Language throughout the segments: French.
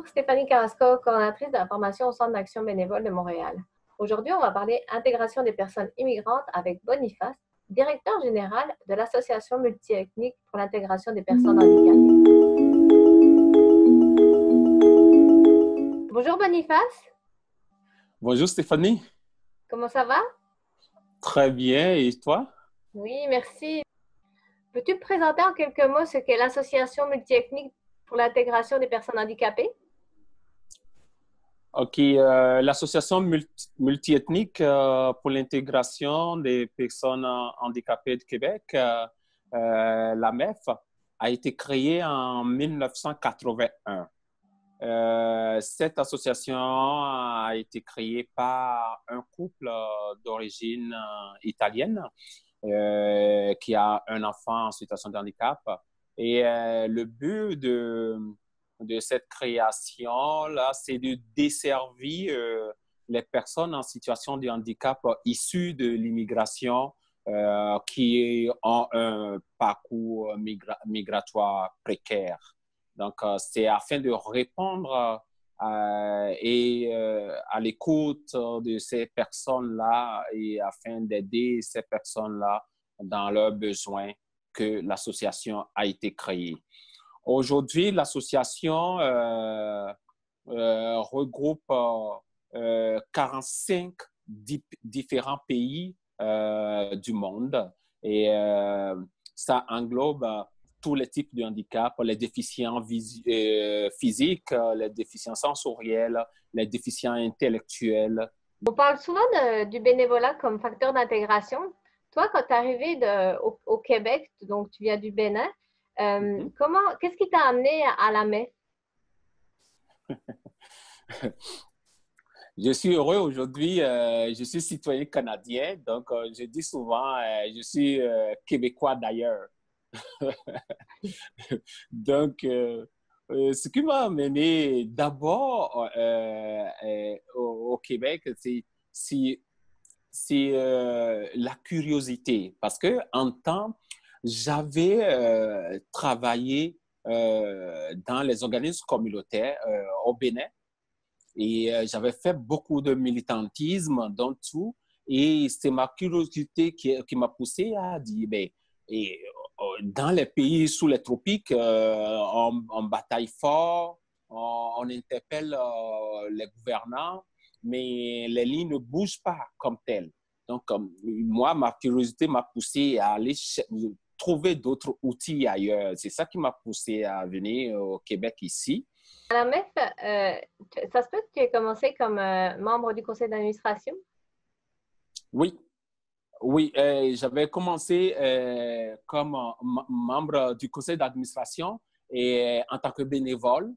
Bonjour, Stéphanie Carrasco, coordonnatrice de la formation au Centre d'action bénévole de Montréal. Aujourd'hui, on va parler intégration des personnes immigrantes avec Boniface, directeur général de l'Association multiethnique pour l'intégration des personnes handicapées. Bonjour Boniface. Bonjour Stéphanie. Comment ça va? Très bien, et toi? Oui, merci. Peux-tu me présenter en quelques mots ce qu'est l'Association multiethnique pour l'intégration des personnes handicapées? OK, l'Association multiethnique pour l'intégration des personnes handicapées de Québec, la MEF, a été créée en 1981. Cette association a été créée par un couple d'origine italienne qui a un enfant en situation de handicap. Et le but de cette création-là, c'est de desservir les personnes en situation de handicap issues de l'immigration qui ont un parcours migratoire précaire. Donc, c'est afin de répondre à l'écoute de ces personnes-là et afin d'aider ces personnes-là dans leurs besoins que l'association a été créée. Aujourd'hui, l'association regroupe 45 différents pays du monde et ça englobe tous les types de handicap, les déficients physiques, les déficients sensoriels, les déficients intellectuels. On parle souvent du bénévolat comme facteur d'intégration. Toi, quand tu es arrivé au Québec, donc tu viens du Bénin, qu'est-ce qui t'a amené à la MEF? Je suis heureux aujourd'hui. Je suis citoyen canadien, donc je dis souvent, je suis québécois d'ailleurs. Donc, ce qui m'a amené d'abord au Québec, c'est la curiosité. Parce que en temps, j'avais travaillé dans les organismes communautaires au Bénin et j'avais fait beaucoup de militantisme dans tout. Et c'est ma curiosité qui m'a poussé à dire, ben, et, dans les pays sous les tropiques, on bataille fort, on interpelle les gouvernants, mais les lignes ne bougent pas comme telles. Donc, moi, ma curiosité m'a poussé à aller trouver d'autres outils ailleurs. C'est ça qui m'a poussé à venir au Québec ici. À la MEF, ça se peut que tu aies commencé comme membre du conseil d'administration? Oui, oui, j'avais commencé comme membre du conseil d'administration et en tant que bénévole,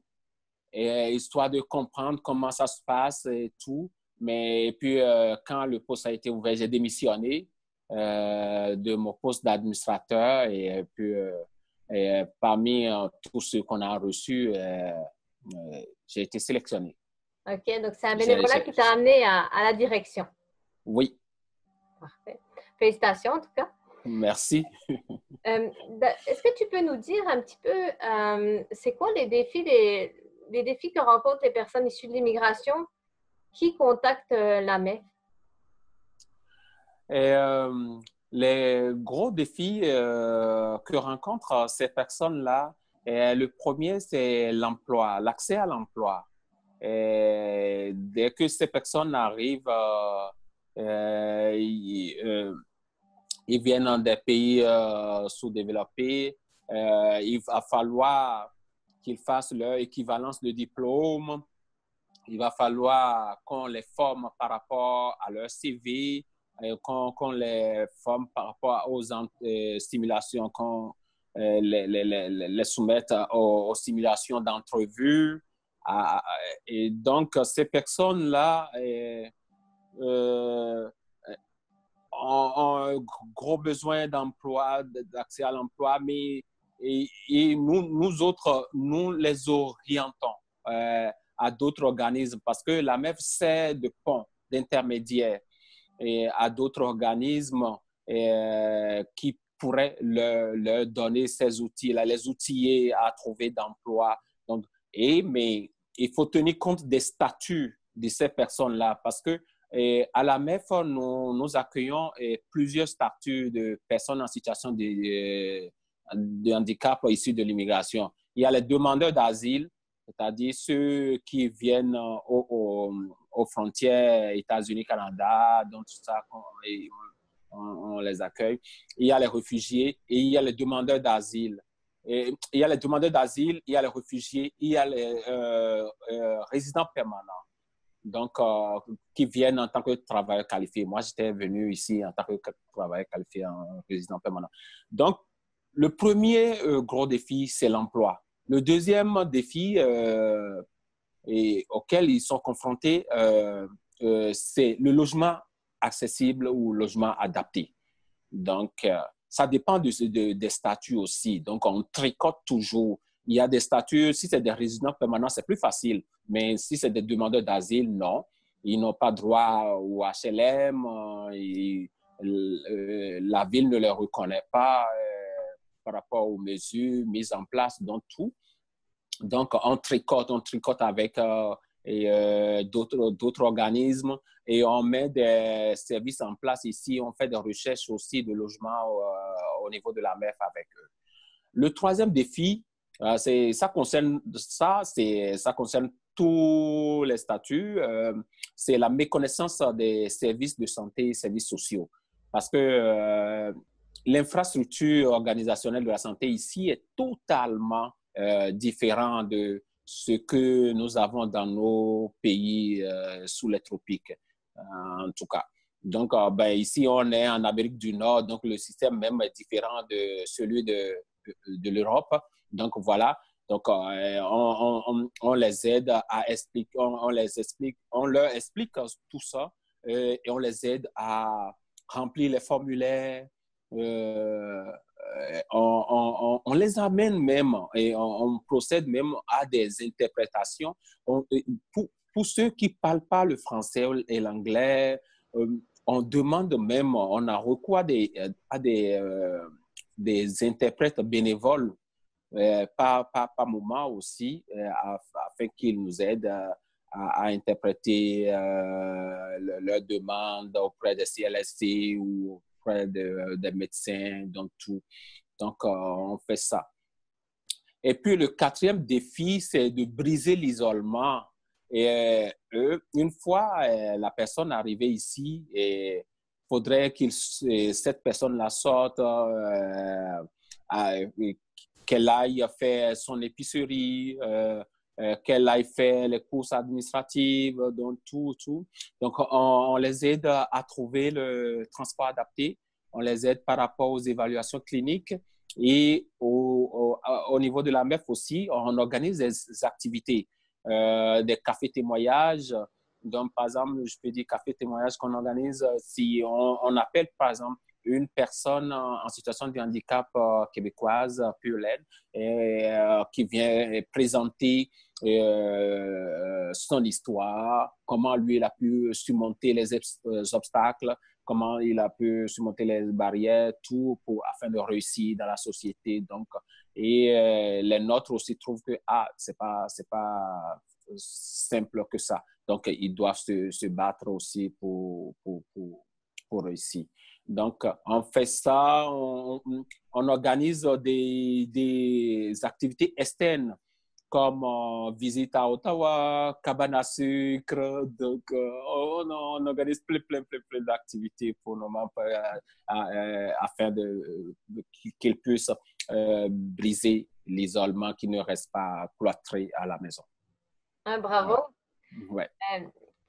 histoire de comprendre comment ça se passe et tout. Mais puis, quand le poste a été ouvert, j'ai démissionné de mon poste d'administrateur et puis, parmi tous ceux qu'on a reçus, j'ai été sélectionné. OK, donc c'est un bénévolat qui t'a amené à la direction. Oui. Parfait. Félicitations en tout cas. Merci. Est-ce que tu peux nous dire un petit peu, c'est quoi les défis que rencontrent les personnes issues de l'immigration qui contactent la MEF? Les gros défis que rencontrent ces personnes-là, le premier, c'est l'emploi, l'accès à l'emploi. Dès que ces personnes arrivent, ils viennent dans des pays sous-développés, il va falloir qu'ils fassent leur équivalence de diplôme. Il va falloir qu'on les forme par rapport à leur CV, qu'on les forme par rapport aux simulations, qu'on les soumette aux simulations d'entrevue. Et donc, ces personnes-là ont un gros besoin d'emploi, d'accès à l'emploi, mais nous autres, nous les orientons à d'autres organismes parce que la MEF sert de pont, d'intermédiaire et à d'autres organismes qui pourraient leur donner ces outils-là, les outiller à trouver d'emploi. Donc, mais il faut tenir compte des statuts de ces personnes-là parce que à la MEF, nous accueillons plusieurs statuts de personnes en situation de handicap issus de l'immigration. Il y a les demandeurs d'asile, c'est-à-dire ceux qui viennent aux frontières États-Unis-Canada, donc tout ça, on les accueille. Il y a les réfugiés et il y a les demandeurs d'asile. Il y a les demandeurs d'asile, il y a les réfugiés, il y a les résidents permanents. Donc, qui viennent en tant que travailleurs qualifiés. Moi, j'étais venu ici en tant que travailleur qualifié en résident permanent. Donc, le premier gros défi, c'est l'emploi. Le deuxième défi auquel ils sont confrontés, c'est le logement accessible ou logement adapté. Donc, ça dépend des statuts aussi. Donc, on tricote toujours. Il y a des statuts, si c'est des résidents permanents, c'est plus facile. Mais si c'est des demandeurs d'asile, non. Ils n'ont pas droit au HLM. La ville ne les reconnaît pas par rapport aux mesures mises en place dans tout. Donc, on tricote avec d'autres organismes et on met des services en place ici. On fait des recherches aussi de logement au niveau de la MEF avec eux. Le troisième défi, ça concerne tous les statuts, c'est la méconnaissance des services de santé et services sociaux. Parce que l'infrastructure organisationnelle de la santé ici est totalement différent de ce que nous avons dans nos pays sous les tropiques, en tout cas. Donc, ici, on est en Amérique du Nord, donc le système même est différent de celui de l'Europe. Donc, voilà. Donc, on les aide à expliquer, on leur explique tout ça et on les aide à remplir les formulaires. On les amène même et on procède même à des interprétations. Pour ceux qui ne parlent pas le français et l'anglais, on demande même, on a recours à des interprètes bénévoles par moment aussi, afin qu'ils nous aident à interpréter leurs demandes auprès des CLSC ou auprès des médecins, donc tout. Donc, on fait ça. Et puis, le quatrième défi, c'est de briser l'isolement. Et une fois la personne arrivée ici, il faudrait que cette personne-là sorte, qu'elle aille faire son épicerie, qu'elle aille faire les courses administratives, donc tout. Donc, on les aide à trouver le transport adapté. On les aide par rapport aux évaluations cliniques. Et au niveau de la MEF aussi, on organise des activités, des cafés témoignages. Donc, par exemple, je peux dire café témoignage qu'on organise si on appelle, par exemple, une personne en situation de handicap québécoise, pure laine, qui vient présenter son histoire, comment lui il a pu surmonter les obstacles, comment il a pu surmonter les barrières, tout afin de réussir dans la société. Donc, et les nôtres aussi trouvent que c'est pas simple que ça. Donc, ils doivent se battre aussi pour réussir. Donc, on fait ça, on organise des activités externes comme visite à Ottawa, cabane à sucre. Donc, on organise plein d'activités pour nos membres afin qu'ils puissent briser l'isolement, qu'ils ne restent pas cloîtrés à la maison. Bravo. Ouais.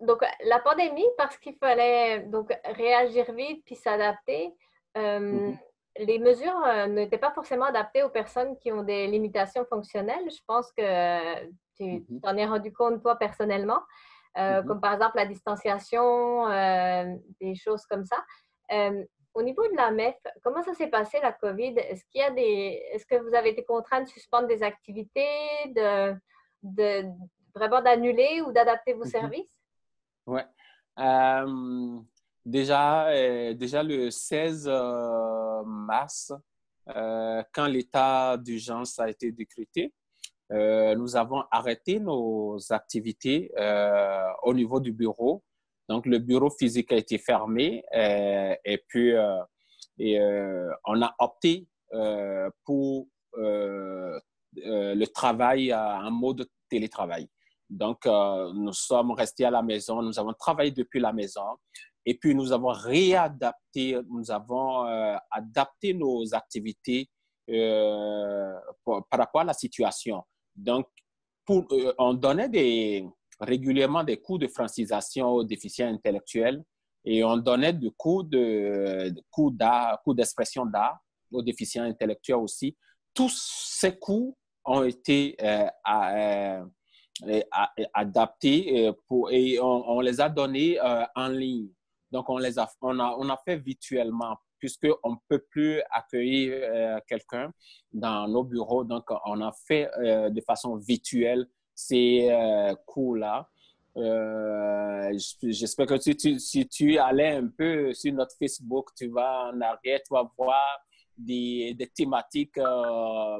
Donc, la pandémie, parce qu'il fallait donc réagir vite puis s'adapter, les mesures n'étaient pas forcément adaptées aux personnes qui ont des limitations fonctionnelles. Je pense que tu t'en es rendu compte, toi, personnellement, comme par exemple la distanciation, des choses comme ça. Au niveau de la MEF, comment ça s'est passé, la COVID? Est-ce que vous avez été contraints de suspendre des activités, vraiment d'annuler ou d'adapter vos services? Oui. Déjà le 16 mars, quand l'état d'urgence a été décrété, nous avons arrêté nos activités au niveau du bureau. Donc, le bureau physique a été fermé et puis on a opté pour le travail en mode télétravail. Donc, nous sommes restés à la maison, nous avons travaillé depuis la maison et puis nous avons réadapté, nous avons adapté nos activités par rapport à la situation. Donc, on donnait régulièrement des cours de francisation aux déficients intellectuels et on donnait des cours d'expression d'art aux déficients intellectuels aussi. Tous ces cours ont été adaptés et on les a donnés en ligne. Donc, on a fait virtuellement puisqu'on ne peut plus accueillir quelqu'un dans nos bureaux. Donc, on a fait de façon virtuelle ces cours-là. J'espère que si tu allais un peu sur notre Facebook, tu vas en arrière, tu vas voir des thématiques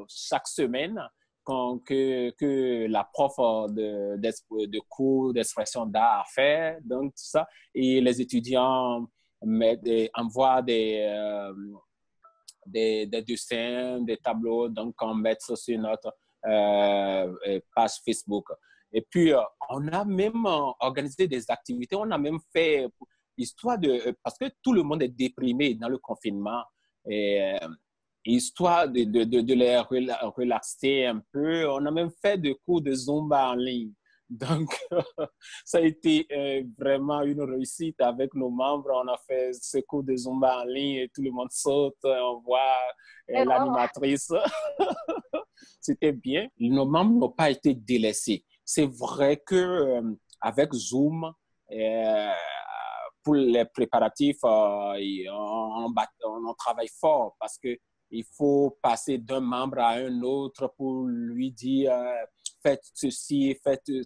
chaque semaine que la prof de cours d'expression d'art a fait, donc tout ça. Et les étudiants envoient des dessins, des tableaux, donc on met ça sur notre page Facebook. Et puis, on a même organisé des activités, on a même fait, histoire parce que tout le monde est déprimé dans le confinement, et histoire de les relaxer un peu, on a même fait des cours de Zumba en ligne. Donc, ça a été vraiment une réussite avec nos membres. On a fait ce cours de Zumba en ligne et tout le monde saute, on voit l'animatrice. C'était bien. Nos membres n'ont pas été délaissés. C'est vrai que avec Zoom, pour les préparatifs, on travaille fort parce que il faut passer d'un membre à un autre pour lui dire faites ceci,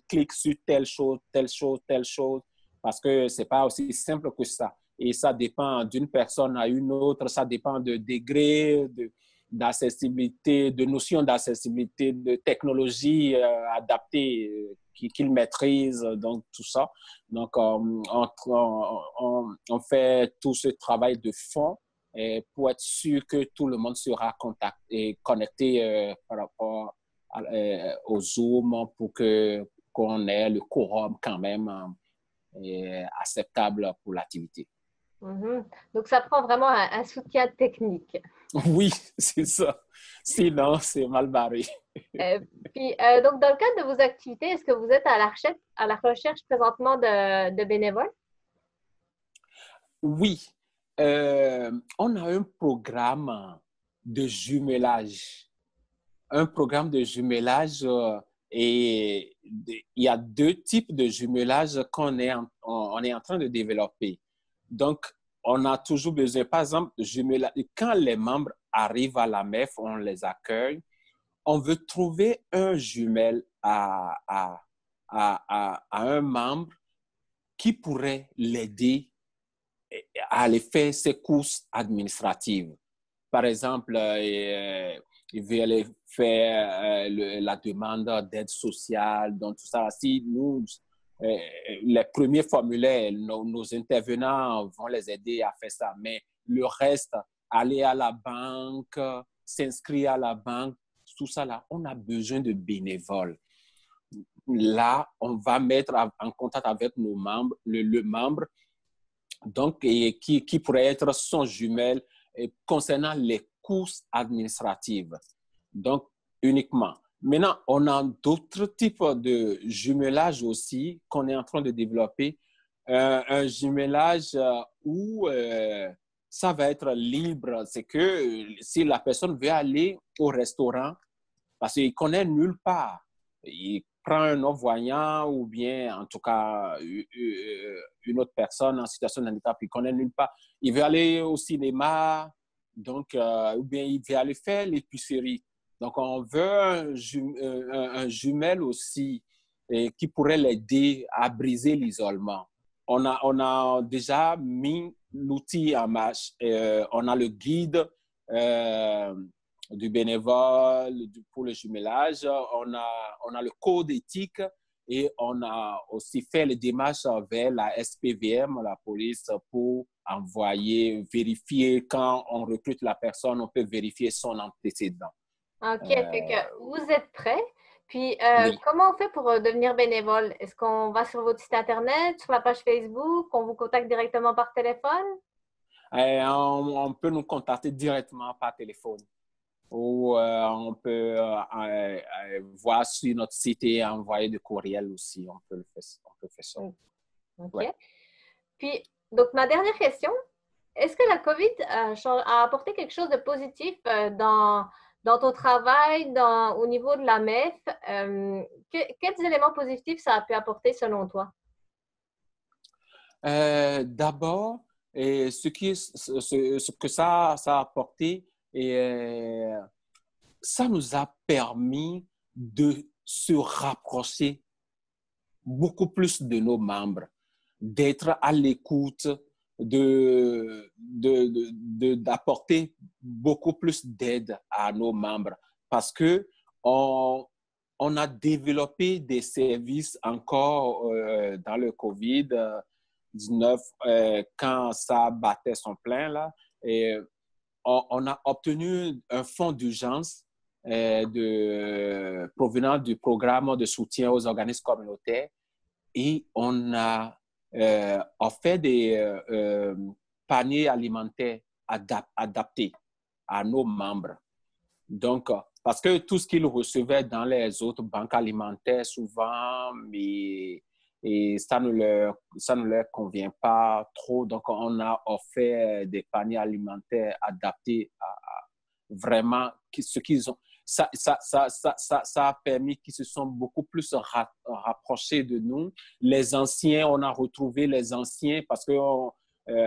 clique sur telle chose, telle chose, telle chose, parce que c'est pas aussi simple que ça. Et ça dépend d'une personne à une autre, ça dépend de degré, d'accessibilité, de notions d'accessibilité, de technologie adaptée qu'ils maîtrisent, donc tout ça. Donc, on fait tout ce travail de fond pour être sûr que tout le monde sera connecté par rapport au Zoom pour qu'on ait le quorum quand même acceptable pour l'activité. Mm-hmm. Donc, ça prend vraiment un soutien technique. Oui, c'est ça. Sinon, c'est mal barré. Donc, dans le cadre de vos activités, est-ce que vous êtes à la recherche présentement de bénévoles? Oui, on a un programme de jumelage. Un programme de jumelage et il y a deux types de jumelage qu'on est on est en train de développer. Donc, on a toujours besoin, par exemple, quand les membres arrivent à la MEF, on les accueille, on veut trouver un jumelle à un membre qui pourrait l'aider à aller faire ses courses administratives. Par exemple, il veut aller faire la demande d'aide sociale, donc tout ça. Si nous, les premiers formulaires, nos intervenants vont les aider à faire ça, mais le reste, aller à la banque, s'inscrire à la banque, tout ça là, on a besoin de bénévoles. Là, on va mettre en contact avec nos membres, le membre, donc, qui pourrait être son jumelle concernant les courses administratives. Donc, uniquement. Maintenant, on a d'autres types de jumelage aussi qu'on est en train de développer. Un jumelage où ça va être libre. C'est que si la personne veut aller au restaurant, parce qu'il ne connaît nulle part, il prend un non-voyant ou bien, en tout cas, une autre personne en situation de handicap, il ne connaît nulle part. Il veut aller au cinéma, donc, ou bien il veut aller faire l'épicerie. Donc, on veut un jumelle aussi qui pourrait l'aider à briser l'isolement. On a déjà mis l'outil en marche. On a le guide du bénévole pour le jumelage. On a le code éthique et on a aussi fait les démarches vers la SPVM, la police, pour envoyer, vérifier quand on recrute la personne, on peut vérifier son antécédent. OK, fait que vous êtes prêts. Puis, Oui. comment on fait pour devenir bénévole? Est-ce qu'on va sur votre site Internet, sur la page Facebook, on vous contacte directement par téléphone? On peut nous contacter directement par téléphone ou on peut voir sur notre site et envoyer des courriels aussi. On peut faire ça. OK. Ouais. Puis, donc, ma dernière question, est-ce que la COVID a apporté quelque chose de positif dans ton travail, au niveau de la MEF? Quels éléments positifs ça a pu apporter selon toi? D'abord, ce que ça a apporté, ça nous a permis de se rapprocher beaucoup plus de nos membres, d'être à l'écoute, d'apporter beaucoup plus d'aide à nos membres parce que on a développé des services encore dans le COVID-19 quand ça battait son plein là. Et on a obtenu un fonds d'urgence provenant du programme de soutien aux organismes communautaires et on a offert des paniers alimentaires adaptés à nos membres. Donc, parce que tout ce qu'ils recevaient dans les autres banques alimentaires, souvent, et ça ne leur convient pas trop. Donc, on a offert des paniers alimentaires adaptés à vraiment ce qu'ils ont. Ça a permis qu'ils se sont beaucoup plus rapprochés de nous. Les anciens, on a retrouvé les anciens parce que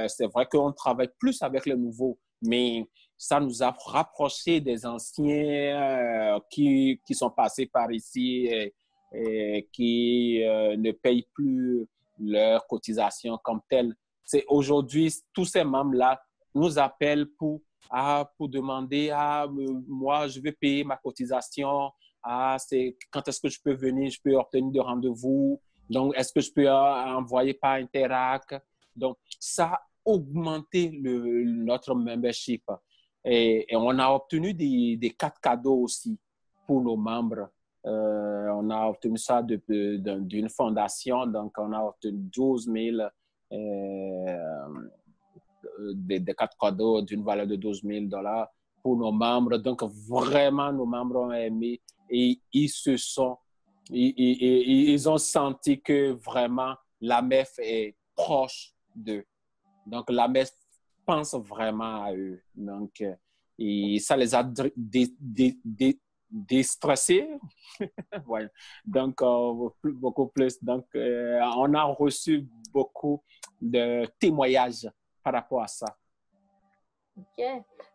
c'est vrai qu'on travaille plus avec les nouveaux, mais ça nous a rapprochés des anciens qui sont passés par ici et qui ne payent plus leurs cotisations comme telles. C'est aujourd'hui, tous ces membres-là nous appellent pour demander moi, je vais payer ma cotisation. Quand est-ce que je peux venir? Je peux obtenir des rendez-vous. Donc, est-ce que je peux envoyer par Interac? Donc, ça a augmenté notre membership. Et on a obtenu des cartes cadeaux aussi pour nos membres. On a obtenu ça d'une fondation. Donc, on a obtenu 12 000 des cartes cadeaux d'une valeur de 12 000 $ pour nos membres. Donc, vraiment, nos membres ont aimé et ils ont senti que vraiment la MEF est proche d'eux. Donc, la MEF pense vraiment à eux. Donc, et ça les a déstressés. Ouais. Donc, beaucoup plus. Donc, on a reçu beaucoup de témoignages par rapport à ça. OK.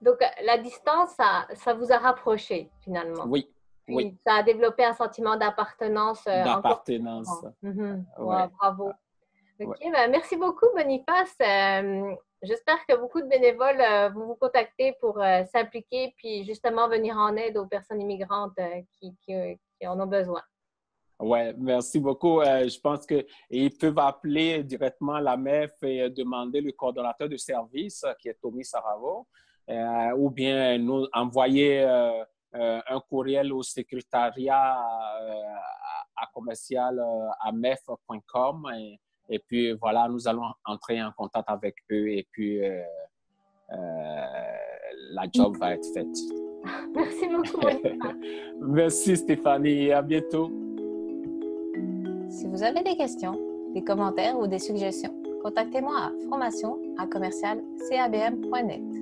Donc, la distance, ça vous a rapproché finalement. Oui. Puis, oui. Ça a développé un sentiment d'appartenance. D'appartenance. Ouais. Bravo. OK. Ben, merci beaucoup, Boniface. J'espère que beaucoup de bénévoles vont vous contacter pour s'impliquer puis justement venir en aide aux personnes immigrantes qui en ont besoin. Oui, merci beaucoup. Je pense qu'ils peuvent appeler directement la MEF et demander le coordonnateur de service, qui est Tommy Saravo, ou bien nous envoyer un courriel au secrétariat à commercial à mef.com. Et puis, voilà, nous allons entrer en contact avec eux et puis la job va être faite. Merci beaucoup, Boniface. Merci, Stéphanie. À bientôt. Si vous avez des questions, des commentaires ou des suggestions, contactez-moi à formation@commercial.cabm.net.